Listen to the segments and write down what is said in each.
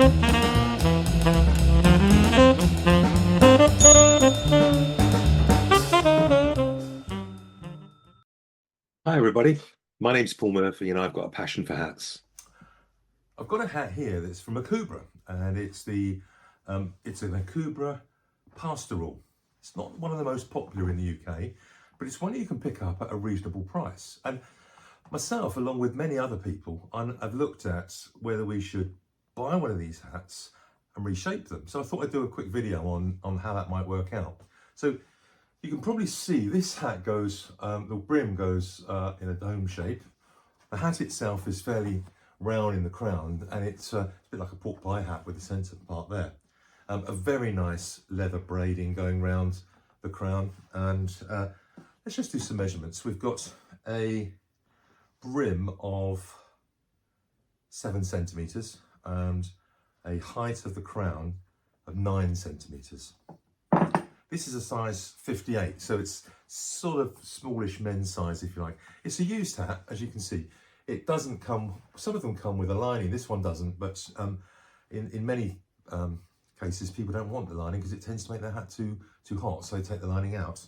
Hi everybody, my name's Paul Murphy and I've got a passion for hats. I've got a hat here that's from Akubra, and it's an Akubra Pastorlist. It's not one of the most popular in the UK, but it's one you can pick up at a reasonable price. And myself, along with many other people, I've looked at whether we should buy one of these hats and reshape them. So I thought I'd do a quick video on how that might work out. So you can probably see this hat goes, the brim goes in a dome shape. The hat itself is fairly round in the crown, and it's a bit like a pork pie hat with the centre part there. A very nice leather braiding going round the crown, and let's just do some measurements. We've got a brim of 7 centimetres and a height of the crown of 9 centimetres. This is a size 58, so it's sort of smallish men's size, if you like. It's a used hat, as you can see. It doesn't come, some of them come with a lining, this one doesn't, but in many cases people don't want the lining because it tends to make their hat too hot, so they take the lining out.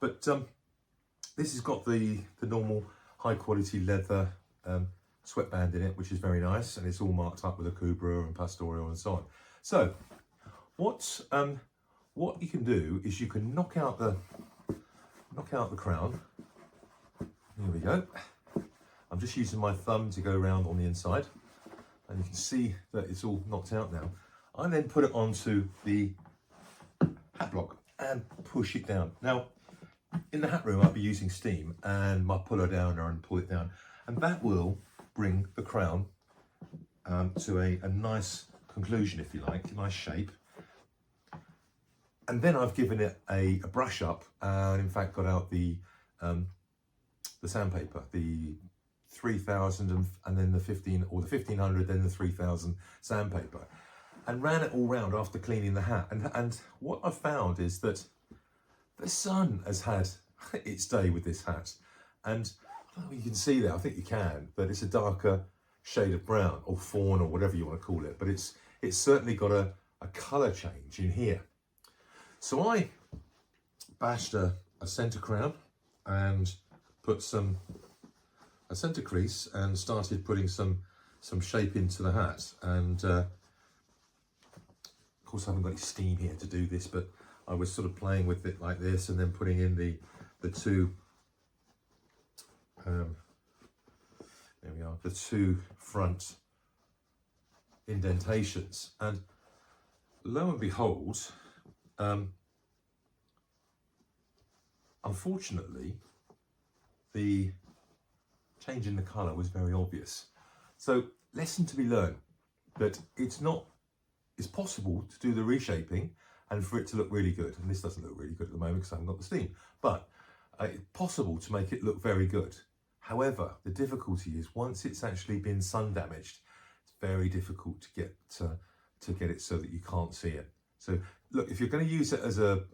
This has got the normal high quality leather sweatband in it, which is very nice, and it's all marked up with Akubra and Pastoral and so on. So what you can do is you can knock out the crown. Here we go. I'm just using my thumb to go around on the inside, and you can see that it's all knocked out now. I then put it onto the hat block and push it down. Now, in the hat room, I'll be using steam and my puller downer and pull it down, and that will bring the crown to a nice conclusion, if you like, a nice shape. And then I've given it a brush up, and in fact got out the sandpaper, the 3000 and then the 1500, then the 3000 sandpaper, and ran it all round after cleaning the hat. And what I've found is that the sun has had its day with this hat, and I don't know if you can see there, I think you can, but it's a darker shade of brown or fawn or whatever you want to call it, but it's certainly got a colour change in here. So I bashed a centre crown and put a centre crease and started putting some shape into the hat. And of course I haven't got any steam here to do this, but I was sort of playing with it like this and then putting in the two there we are, the two front indentations, and lo and behold, unfortunately, the change in the colour was very obvious. So, lesson to be learned, that it's possible to do the reshaping and for it to look really good. And this doesn't look really good at the moment because I haven't got the steam, but it's possible to make it look very good. However, the difficulty is once it's actually been sun damaged, it's very difficult to get it so that you can't see it. So look, if you're going to use it as a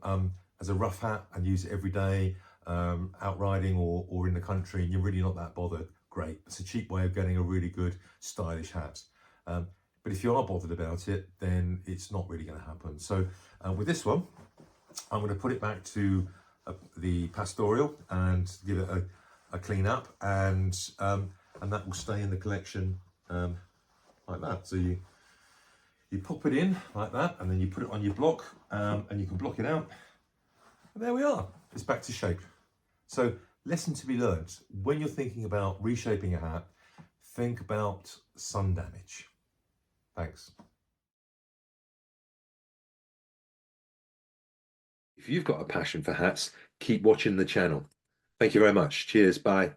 rough hat and use it every day, out riding or in the country, and you're really not that bothered, great. It's a cheap way of getting a really good stylish hat. But if you are bothered about it, then it's not really going to happen. So with this one, I'm going to put it back to the pastoral and give it a clean up, and that will stay in the collection like that. So you pop it in like that, and then you put it on your block, and you can block it out. And there we are, it's back to shape. So lesson to be learned, when you're thinking about reshaping a hat, think about sun damage. Thanks. If you've got a passion for hats, keep watching the channel. Thank you very much. Cheers. Bye.